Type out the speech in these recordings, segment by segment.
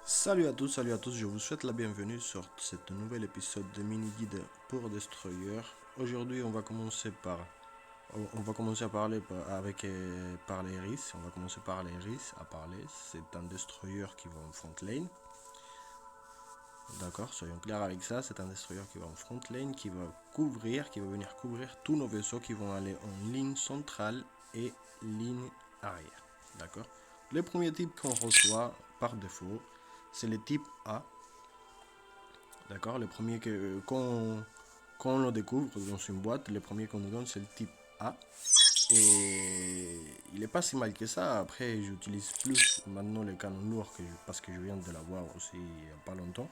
Salut à tous, je vous souhaite la bienvenue sur cet nouvel épisode de mini guide pour Destroyer. Aujourd'hui, on va commencer à parler par les RIS. On va commencer par les RIS à parler. C'est un destroyer qui va en front lane. D'accord, soyons clairs avec ça. C'est un destroyer qui va en front lane, qui va venir couvrir tous nos vaisseaux qui vont aller en ligne centrale et ligne arrière. D'accord. Les premiers types qu'on reçoit par défaut, c'est les types A. D'accord. Les premiers quand on le découvre dans une boîte, les premiers qu'on nous donne, c'est le type A. Et il n'est pas si mal que ça. Après, j'utilise plus maintenant les canons lourds parce que je viens de l'avoir aussi il n'y a pas longtemps.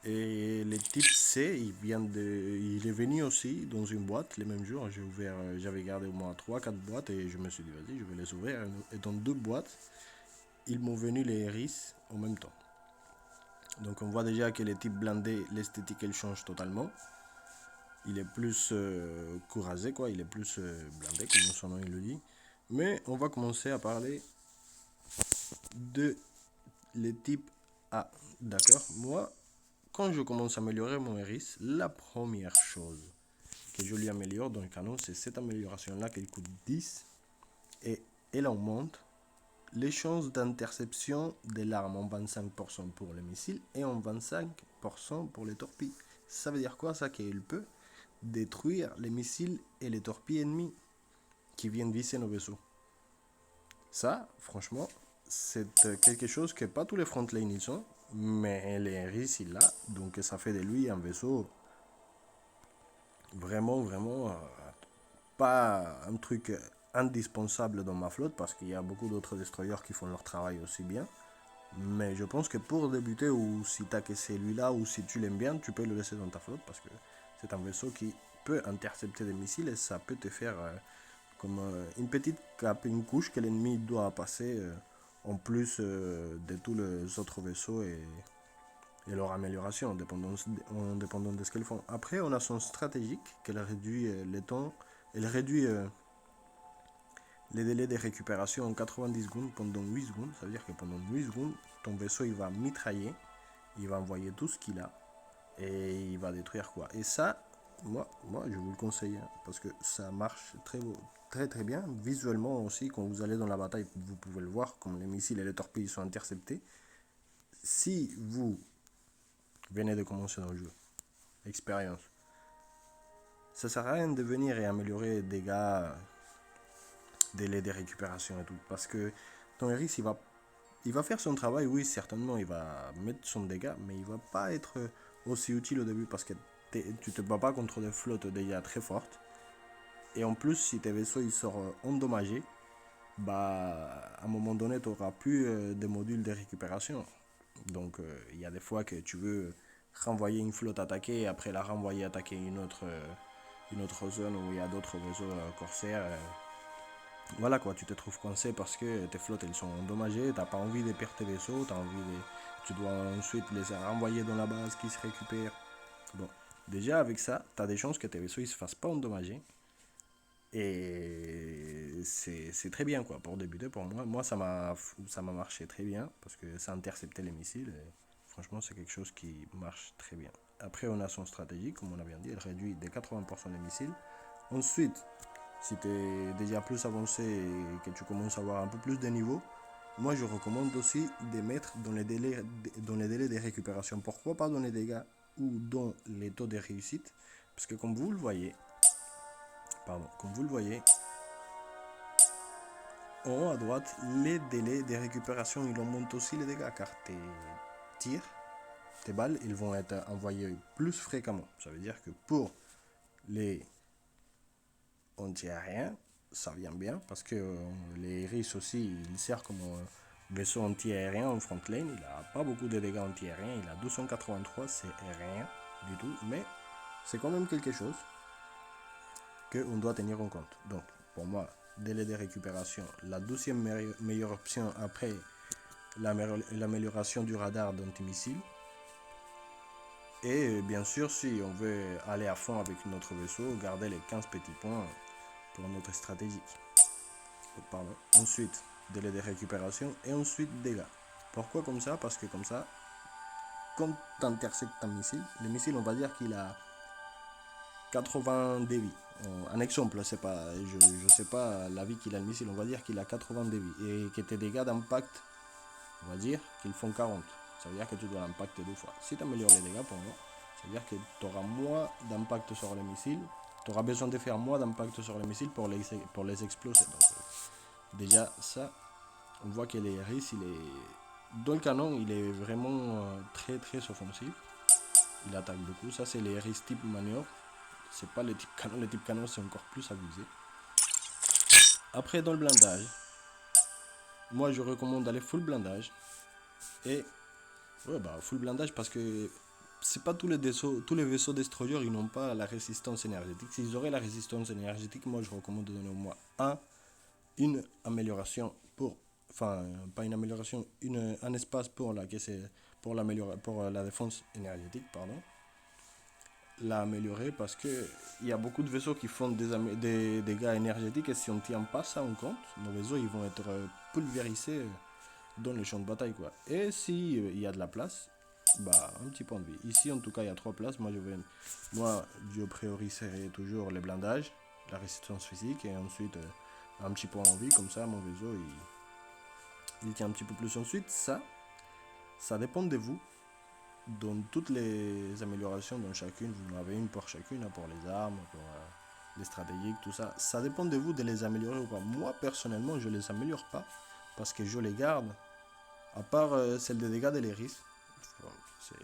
Et le type C, il est venu aussi dans une boîte les mêmes jours. J'avais gardé au moins 3-4 boîtes et je me suis dit, vas-y, je vais les ouvrir. Et dans deux boîtes, ils m'ont venu les RIS en même temps. Donc on voit déjà que les types blindés, l'esthétique elle change totalement. Il est plus courageux, quoi. Il est plus blindé, comme son nom il le dit. Mais on va commencer à parler de les types A. D'accord. Moi, quand je commence à améliorer mon RIS, la première chose que je lui améliore dans le canon, c'est cette amélioration-là qui coûte 10 et elle augmente les chances d'interception des l'arme en 25% pour les missiles et en 25% pour les torpilles. Ça veut dire quoi ça? Qu'il peut détruire les missiles et les torpilles ennemis qui viennent viser nos vaisseaux. Ça, franchement, c'est quelque chose que pas tous les frontlines ils ont, mais les RIS il l'a, donc ça fait de lui un vaisseau vraiment pas un truc indispensable dans ma flotte parce qu'il y a beaucoup d'autres destroyers qui font leur travail aussi bien. Mais je pense que pour débuter, ou si tu as que celui-là, ou si tu l'aimes bien, tu peux le laisser dans ta flotte parce que c'est un vaisseau qui peut intercepter des missiles et ça peut te faire comme une petite cape, une couche que l'ennemi doit passer en plus de tous les autres vaisseaux et leur amélioration en dépendant de ce qu'elles font. Après, on a son stratégique qu'elle réduit les temps, elle réduit les délais de récupération en 90 secondes pendant 8 secondes. Ça veut dire que pendant 8 secondes, ton vaisseau il va mitrailler, il va envoyer tout ce qu'il a et il va détruire quoi. Et ça, moi je vous le conseille hein, parce que ça marche très bien. Visuellement aussi, quand vous allez dans la bataille, vous pouvez le voir, comme les missiles et les torpilles sont interceptés. Si vous venez de commencer dans le jeu, expérience, ça sert à rien de venir et améliorer des dégâts, délai de récupération et tout, parce que ton Eris il va faire son travail, oui, certainement, il va mettre son dégât, mais il va pas être aussi utile au début parce que tu te bats pas contre des flottes déjà très fortes. Et en plus, si tes vaisseaux ils sortent endommagés, bah à un moment donné, tu n'auras plus de modules de récupération. Donc, il y a des fois que tu veux renvoyer une flotte attaquée et après la renvoyer attaquer une autre zone où il y a d'autres vaisseaux corsaires. Voilà quoi, tu te trouves coincé parce que tes flottes elles sont endommagées, t'as pas envie de perdre tes vaisseaux, tu dois ensuite les renvoyer dans la base qui se récupèrent. Bon, déjà avec ça, t'as des chances que tes vaisseaux ils se fassent pas endommager et c'est très bien quoi pour débuter pour moi. Moi ça m'a marché très bien parce que ça interceptait les missiles et franchement c'est quelque chose qui marche très bien. Après on a son stratégie, comme on a bien dit, elle réduit de 80% les missiles. Ensuite, si tu es déjà plus avancé et que tu commences à avoir un peu plus de niveau, moi je recommande aussi de mettre dans les délais de récupération. Pourquoi pas dans les dégâts ou dans les taux de réussite? Parce que comme vous le voyez, en haut à droite, les délais de récupération, ils augmentent aussi les dégâts car tes tirs, tes balles, ils vont être envoyés plus fréquemment. Ça veut dire que pour les anti-aérien, ça vient bien parce que les RIS aussi, il sert comme un vaisseau anti-aérien en front lane. Il n'a pas beaucoup de dégâts anti-aériens, il a 283, c'est rien du tout, mais c'est quand même quelque chose qu'on doit tenir en compte. Donc, pour moi, délai de récupération, la deuxième meilleure option après l'amélioration du radar d'antimissile. Et bien sûr, si on veut aller à fond avec notre vaisseau, garder les 15 petits points pour notre stratégique. Pardon. Ensuite, délai de récupération et ensuite dégâts. Pourquoi comme ça? Parce que comme ça, quand tu interceptes un missile, le missile, on va dire qu'il a 80 débits. Un exemple, c'est pas, je sais pas la vie qu'il a le missile, on va dire qu'il a 80 débits et que tes dégâts d'impact, on va dire qu'ils font 40. Ça veut dire que tu dois l'impacter 2 fois. Si tu améliores les dégâts pour moi, ça veut dire que tu auras moins d'impact sur les missiles. Tu auras besoin de faire moins d'impact sur les missiles pour les exploser. Donc, déjà, ça, on voit que les RIS, dans le canon, il est vraiment très très offensif. Il attaque beaucoup. Ça, c'est les RIS type manœuvre. C'est pas le type canon. Le type canon, c'est encore plus abusé. Après, dans le blindage, moi, je recommande d'aller full blindage. Et ouais, bah, full blindage parce que c'est pas tous les vaisseaux destroyers, ils n'ont pas la résistance énergétique. S'ils auraient la résistance énergétique, moi, je recommande de donner au moins une amélioration pour, enfin, pas une amélioration, un espace pour pour la défense énergétique, pardon. L'améliorer parce que il y a beaucoup de vaisseaux qui font des dégâts énergétiques et si on ne tient pas ça en compte, nos vaisseaux ils vont être pulvérisés dans les champs de bataille quoi. Et si il y a de la place, bah un petit point de vie. Ici en tout cas il y a 3 places. Moi je prioriserai toujours les blindages, la résistance physique et ensuite un petit point en vie comme ça mon vaisseau il tient un petit peu plus. Ensuite ça dépend de vous. Dans toutes les améliorations, dans chacune, vous en avez une pour chacune, pour les armes, pour les stratégiques, tout ça. Ça dépend de vous de les améliorer ou pas. Moi, personnellement, je les améliore pas parce que je les garde, à part celle des dégâts de l'Eris. C'est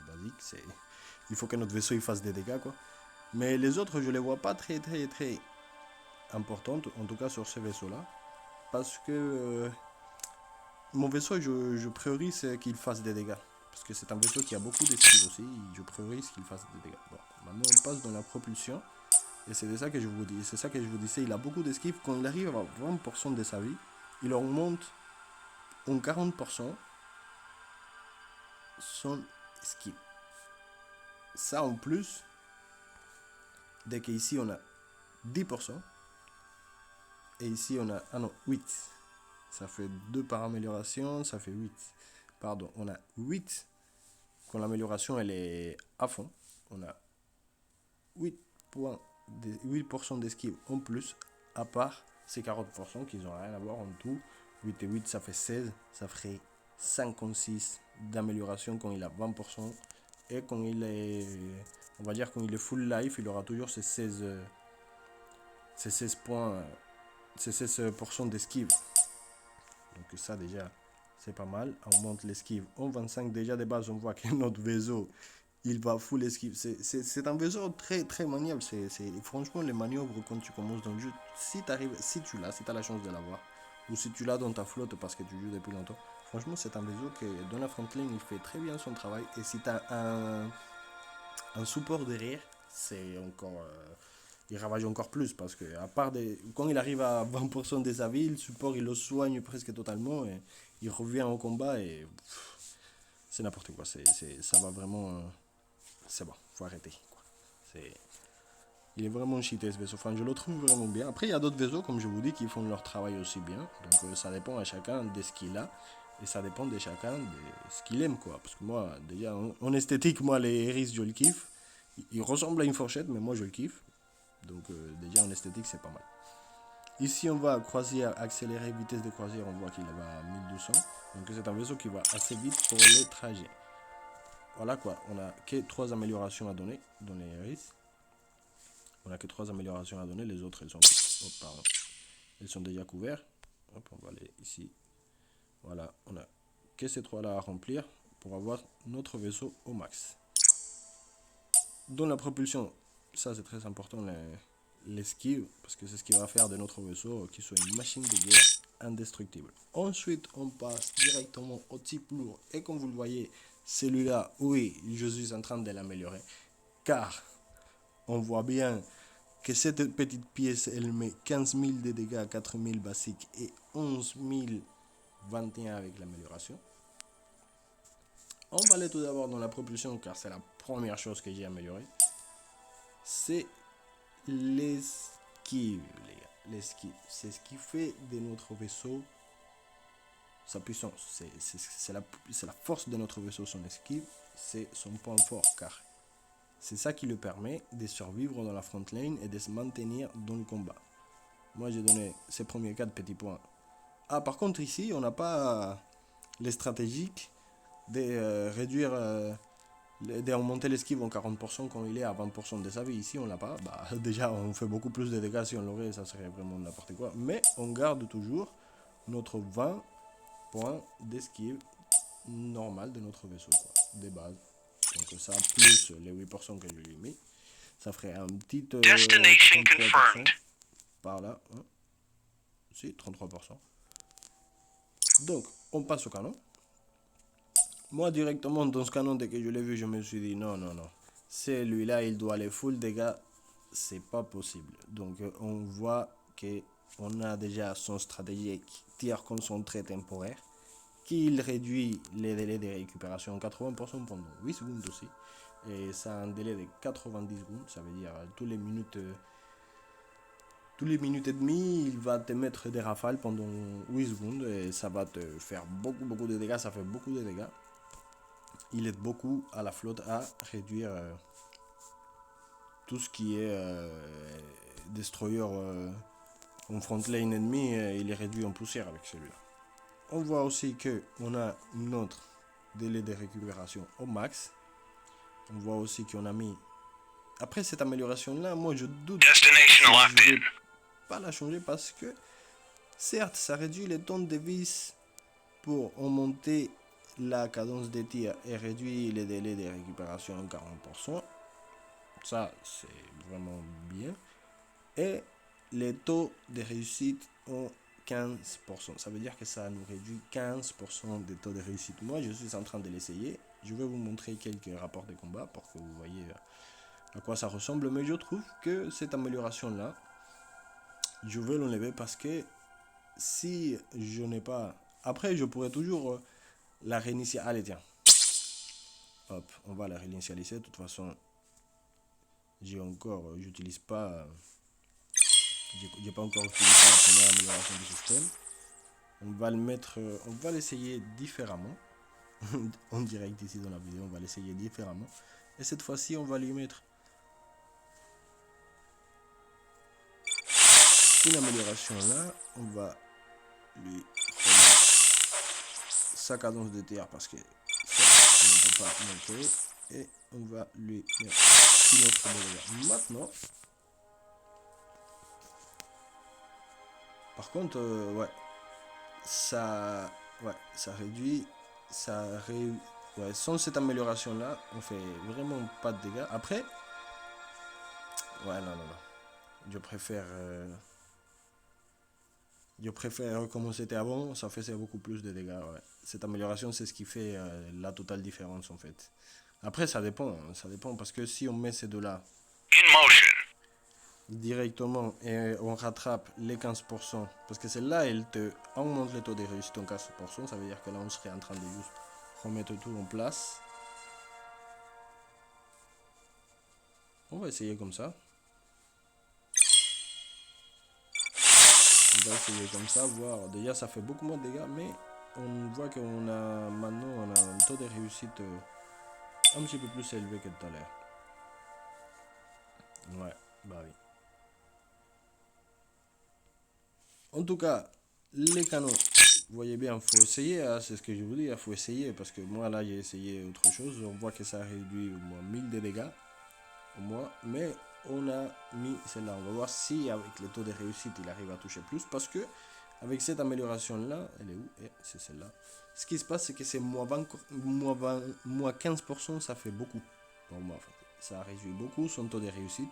basique. Il faut que notre vaisseau il fasse des dégâts, quoi. Mais les autres, je les vois pas très, très, très importantes, en tout cas sur ce vaisseau-là. Parce que mon vaisseau, je priorise qu'il fasse des dégâts. Parce que c'est un vaisseau qui a beaucoup d'esquive aussi. Je priorise qu'il fasse des dégâts. Bon, maintenant on passe dans la propulsion. Et c'est ça que je vous dis. C'est ça que je vous disais. Il a beaucoup d'esquive. Quand il arrive à 20% de sa vie, il augmente en 40% son esquive. Ça en plus, dès qu'ici on a 10%. Et ici on a 8. Ça fait 2 par amélioration. Ça fait 8. Pardon, on a 8. Quand l'amélioration elle est à fond, on a 8% d'esquive en plus, à part ces 40% qui n'ont rien à voir en tout. 8 et 8 ça fait 16, ça ferait 56 d'amélioration quand il a 20%. Et quand il est, on va dire quand il est full life, il aura toujours ces 16 points, ces 16% d'esquive. Donc ça déjà, c'est pas mal. On monte l'esquive en 25. Déjà de base, on voit que notre vaisseau, il va full esquive. C'est un vaisseau très très maniable. Franchement, les manœuvres quand tu commences dans le jeu, si tu as la chance de l'avoir, ou si tu l'as dans ta flotte parce que tu joues depuis longtemps, franchement, c'est un vaisseau qui, dans la frontline, il fait très bien son travail. Et si tu as un support derrière, c'est encore. Il ravage encore plus parce que à part quand il arrive à 20% de sa vie, le support il le soigne presque totalement et il revient au combat et c'est n'importe quoi. Ça va vraiment. C'est bon, faut arrêter. Quoi. Il est vraiment cheaté ce vaisseau. Enfin, je le trouve vraiment bien. Après, il y a d'autres vaisseaux, comme je vous dis, qui font leur travail aussi bien. Donc, ça dépend à chacun de ce qu'il a. Et ça dépend de chacun de ce qu'il aime, quoi. Parce que moi, déjà, en esthétique, moi, les Iris, je le kiffe. Il ressemble à une fourchette, mais moi, je le kiffe. Donc, déjà, en esthétique, c'est pas mal. Ici, on va à croisière, accélérer, vitesse de croisière, on voit qu'il va à 1200. Donc, c'est un vaisseau qui va assez vite pour les trajets. Voilà quoi, on a que 3 améliorations à donner dans les Iris. On a que 3 améliorations à donner, les autres elles sont déjà couvertes. Hop, on va aller ici. Voilà, on a que ces 3 là à remplir pour avoir notre vaisseau au max. Dans la propulsion, ça c'est très important, l'esquive, parce que c'est ce qui va faire de notre vaisseau qui soit une machine de guerre indestructible. Ensuite, on passe directement au type lourd. Et comme vous le voyez, celui-là, oui, je suis en train de l'améliorer. Car on voit bien que cette petite pièce, elle met 15 000 de dégâts à 4 000 basiques et 11 021 avec l'amélioration. On va aller tout d'abord dans la propulsion car c'est la première chose que j'ai améliorée. C'est l'esquive, les gars. L'esquive, c'est ce qui fait de notre vaisseau sa puissance, c'est la force de notre vaisseau, son esquive, c'est son point fort, car c'est ça qui lui permet de survivre dans la front lane et de se maintenir dans le combat. Moi, j'ai donné ces premiers 4 petits points. Ah, par contre, ici, on n'a pas les stratégiques de réduire, d'augmenter l'esquive en 40% quand il est à 20% de sa vie. Ici, on l'a pas. Bah, déjà, on fait beaucoup plus de dégâts. Si on l'aurait, ça serait vraiment n'importe quoi. Mais on garde toujours notre 20 points d'esquive normal de notre vaisseau, quoi, de base. Donc ça, plus les 8% que je lui ai mis, ça ferait un petit 33% par là. Hein. Si, 33%. Donc, on passe au canon. Moi, directement, dans ce canon, dès que je l'ai vu, je me suis dit, non, non, non. Celui-là, il doit aller full dégâts. C'est pas possible. Donc, on voit qu'on a déjà son stratégique tir concentré temporaire, qu'il réduit les délais de récupération en 80% pendant 8 secondes aussi. Et ça a un délai de 90 secondes, ça veut dire tous les minutes et demie, il va te mettre des rafales pendant 8 secondes et ça va te faire beaucoup de dégâts, ça fait beaucoup de dégâts. Il aide beaucoup à la flotte à réduire tout ce qui est destroyer en front lane ennemi, il est réduit en poussière avec celui-là. On voit aussi qu'on a notre délai de récupération au max. On voit aussi qu'on a mis... Après cette amélioration-là, moi je doute que je vais pas la changer parce que, certes, ça réduit les temps de vis pour augmenter la cadence de tir et réduire les délais de récupération en 40%. Ça, c'est vraiment bien. Et les taux de réussite ont 15%. Ça veut dire que ça nous réduit 15% des taux de réussite. Moi, je suis en train de l'essayer. Je vais vous montrer quelques rapports de combat pour que vous voyez à quoi ça ressemble. Mais je trouve que cette amélioration-là, je vais l'enlever parce que si je n'ai pas... Après, je pourrais toujours la réinitialiser. Allez, tiens. Hop, on va la réinitialiser. De toute façon, j'utilise pas... j'ai pas encore utilisé la première amélioration du système. On va le mettre, on va l'essayer différemment. En direct ici dans la vidéo, on va l'essayer différemment. Et cette fois-ci, on va lui mettre une amélioration là. On va lui remettre sa cadence de tir parce que ça ne peut pas monter. Et on va lui mettre une autre dégâts. Maintenant, par contre, ouais, ça réduit, ouais, sans cette amélioration là, on fait vraiment pas de dégâts. Après, ouais, non, je préfère comme c'était avant, ça faisait beaucoup plus de dégâts. Ouais. Cette amélioration, c'est ce qui fait la totale différence en fait. Après, ça dépend parce que si on met ces deux-là directement et on rattrape les 15%, parce que celle-là, elle te augmente le taux de réussite en 15%, ça veut dire que là, on serait en train de juste remettre tout en place. On va essayer comme ça. On va essayer comme ça, voir. Déjà, ça fait beaucoup moins de dégâts, mais on voit qu'on a maintenant un taux de réussite un petit peu plus élevé que tout à l'heure. Ouais, bah oui. En tout cas, les canons, vous voyez bien, faut essayer, hein, c'est ce que je vous dis, il faut essayer, parce que moi là j'ai essayé autre chose, on voit que ça réduit au moins 1000 de dégâts, au moins, mais on a mis celle-là, on va voir si avec le taux de réussite il arrive à toucher plus, parce que avec cette amélioration là, elle est où? C'est celle-là. Ce qui se passe, c'est que c'est moins 15%, ça fait beaucoup pour moi, en fait. Ça réduit beaucoup son taux de réussite.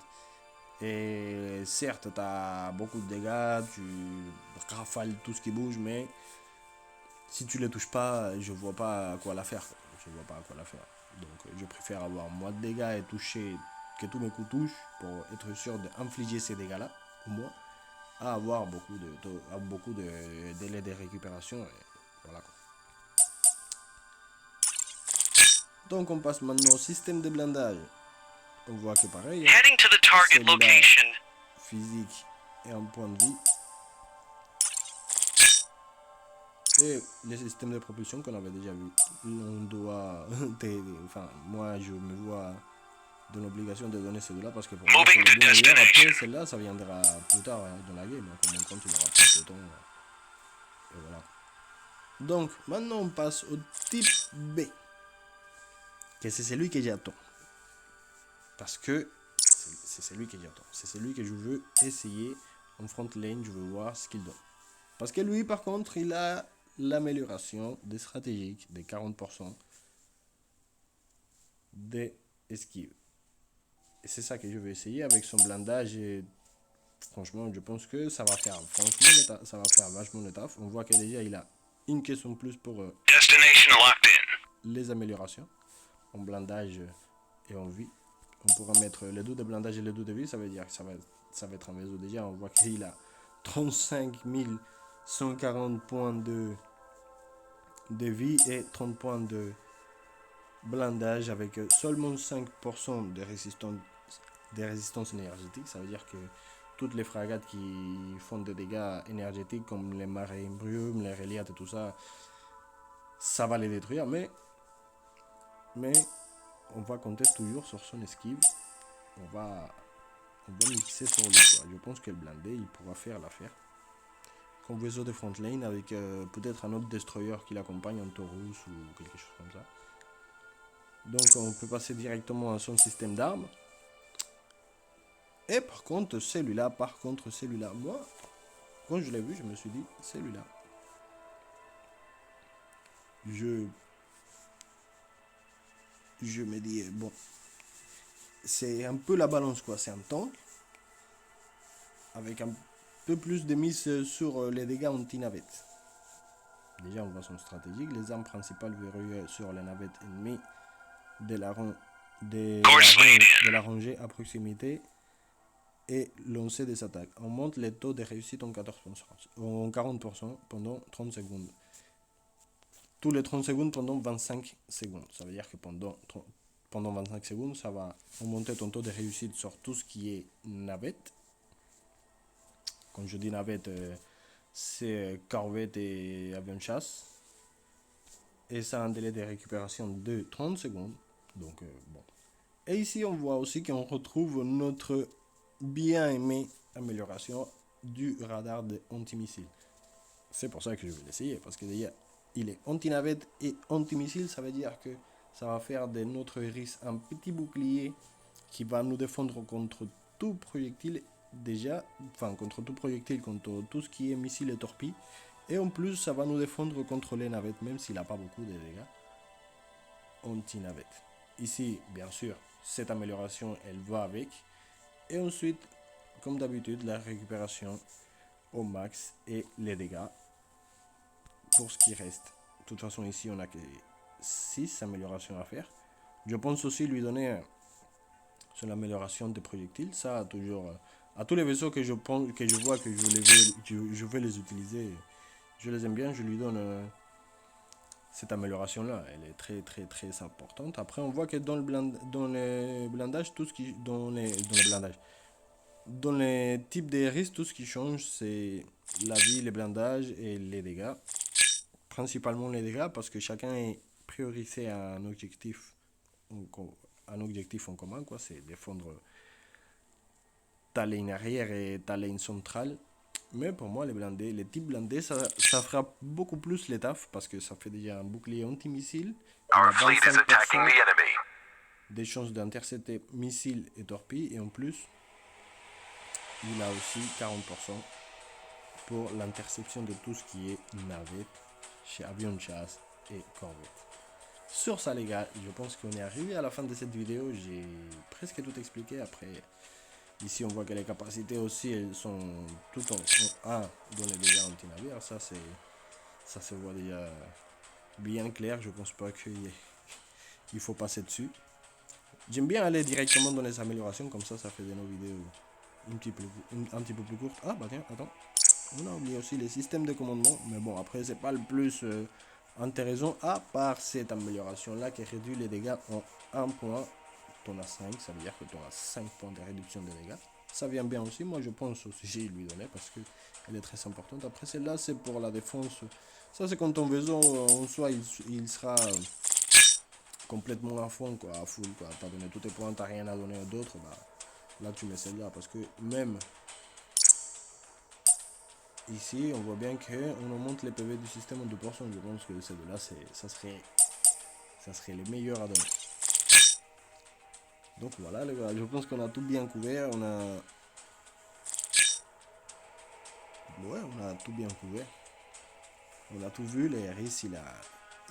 Et certes, tu as beaucoup de dégâts, tu rafales tout ce qui bouge, mais si tu les touches pas, je vois pas à quoi la faire. Je vois pas à quoi la faire. Donc je préfère avoir moins de dégâts et toucher que tous mes coups touchent pour être sûr d'infliger ces dégâts-là, au moins, à avoir beaucoup de délais de récupération. Et voilà quoi. Donc on passe maintenant au système de blindage. On voit que pareil, celui-là physique et un point de vie. Et les systèmes de propulsion qu'on avait déjà vu. On doit... enfin, moi, je me vois dans l'obligation de donner celui-là parce que pour moi, c'est le meilleur. Après, celle-là, ça viendra plus tard dans la game. Comme on compte, il aura plus de temps. Et voilà. Donc, maintenant, on passe au type B. Que c'est celui que j'attends. Parce que c'est celui que j'attends. C'est celui que je veux essayer en front lane. Je veux voir ce qu'il donne. Parce que lui, par contre, il a l'amélioration des stratégiques de 40% d'esquive. Et c'est ça que je vais essayer avec son blindage. Et franchement, je pense que ça va faire ça va faire vachement le taf. On voit que déjà, il a une caisse en plus pour les améliorations en blindage et en vie. On pourra mettre les deux de blindage et les deux de vie. Ça veut dire que ça va être un réseau. Déjà, on voit qu'il a 35 140 points de vie et 30 points de blindage avec seulement 5% de résistance énergétique. Ça veut dire que toutes les fragates qui font des dégâts énergétiques comme les marées brumes, les reliates et tout ça, ça va les détruire. Mais on va compter toujours sur son esquive. On va mixer sur lui. Je pense que le blindé, il pourra faire l'affaire. Comme vaisseau de front lane avec peut-être un autre destroyer qui l'accompagne en Taurus ou quelque chose comme ça. Donc on peut passer directement à son système d'armes. Et par contre celui-là, moi, quand je l'ai vu, je me suis dit, celui-là, je me dis, bon, c'est un peu la balance quoi, c'est un tank, avec un peu plus de mise sur les dégâts anti-navette. Déjà on voit son stratégique, les armes principales verrouillées sur les navettes ennemies de la rangée à proximité et lancer des attaques. On monte les taux de réussite en 40% pendant 30 secondes. Tous les 30 secondes pendant 25 secondes. Ça veut dire que pendant 25 secondes, ça va augmenter ton taux de réussite sur tout ce qui est navette. Quand je dis navette, c'est corvette et avion de chasse. Et ça a un délai de récupération de 30 secondes. Donc, bon. Et ici, on voit aussi qu'on retrouve notre bien aimé amélioration du radar de anti-missile. C'est pour ça que je vais l'essayer, parce que déjà, il est anti-navette et anti-missile. Ça veut dire que ça va faire de notre iris un petit bouclier qui va nous défendre contre tout projectile déjà, enfin contre tout projectile, contre tout ce qui est missile et torpille. Et en plus, ça va nous défendre contre les navettes, même s'il n'a pas beaucoup de dégâts. Anti-navette. Ici, bien sûr, cette amélioration, elle va avec. Et ensuite, comme d'habitude, la récupération au max et les dégâts pour ce qui reste. De toute façon, ici, on a que 6 améliorations à faire. Je pense aussi lui donner sur l'amélioration des projectiles. Ça, toujours, à tous les vaisseaux que je vois que je vais les utiliser, je les aime bien, je lui donne cette amélioration là. Elle est très très très importante. Après, on voit que dans le blindage, tout ce qui dans les types de risques, tout ce qui change, c'est la vie, les blindages et les dégâts. Principalement les dégâts, parce que chacun est priorisé à un objectif en commun, quoi. C'est défendre ta ligne arrière et ta ligne centrale. Mais pour moi, les types blindés, ça fera beaucoup plus les taf, parce que ça fait déjà un bouclier anti-missile. Il a 25% des chances d'intercepter missiles et torpilles, et en plus, il a aussi 40% pour l'interception de tout ce qui est navette chez avion de chasse et corvette. Sur ça les gars, je pense qu'on est arrivé à la fin de cette vidéo. J'ai presque tout expliqué. Après, ici on voit que les capacités aussi, elles sont toutes en 1 dans les dégâts anti-navires. Ça se voit déjà bien clair. Je pense pas qu'il faut passer dessus. J'aime bien aller directement dans les améliorations, comme ça fait de nos vidéos un petit peu plus courtes. Ah bah tiens, attends, on a oublié aussi les systèmes de commandement, mais bon, après c'est pas le plus intéressant, à part cette amélioration là qui réduit les dégâts en 1 point. T'en as 5, ça veut dire que tu as 5 points de réduction de dégâts. ça vient bien aussi. Moi je pense aussi lui donner parce que elle est très importante. Après celle-là c'est pour la défense. Ça c'est quand ton vaisseau en soi il sera complètement à fond quoi, à full quoi. T'as donné tous tes points, t'as rien à donner à d'autres, bah là tu mets celle-là parce que même ici on voit bien qu'on augmente les PV du système en 2%. Je pense que celle-là ça serait les meilleurs à donner. Donc voilà les gars, je pense qu'on a tout bien couvert, on a tout bien couvert. On a tout vu, le RS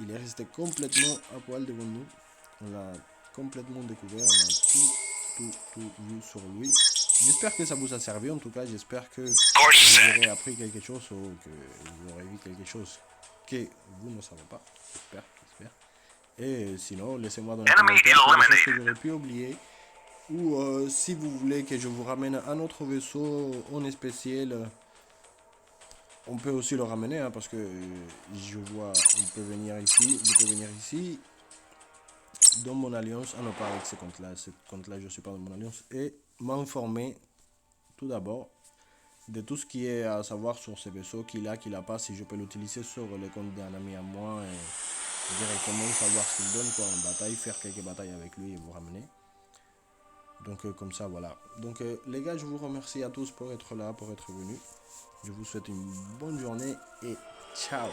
il est resté complètement à poil devant nous. On l'a complètement découvert, on a tout vu sur lui. J'espère que ça vous a servi, en tout cas j'espère que vous aurez appris quelque chose ou que vous aurez vu quelque chose que vous ne savez pas. J'espère. Et sinon, laissez-moi dans les commentaires des choses que j'aurais pu oublier. Ou si vous voulez que je vous ramène un autre vaisseau en spécial, on peut aussi le ramener hein, parce que je vois, on peut venir ici, je peux venir ici dans mon alliance, ah non pas avec ce compte-là je suis pas dans mon alliance, et m'informer tout d'abord de tout ce qui est à savoir sur ce vaisseau qu'il a pas, si je peux l'utiliser sur le compte d'un ami à moi et directement savoir ce qu'il donne quoi, en bataille, faire quelques batailles avec lui et vous ramener. Donc comme ça voilà. Donc les gars, je vous remercie à tous pour être là, pour être venus. Je vous souhaite une bonne journée et ciao.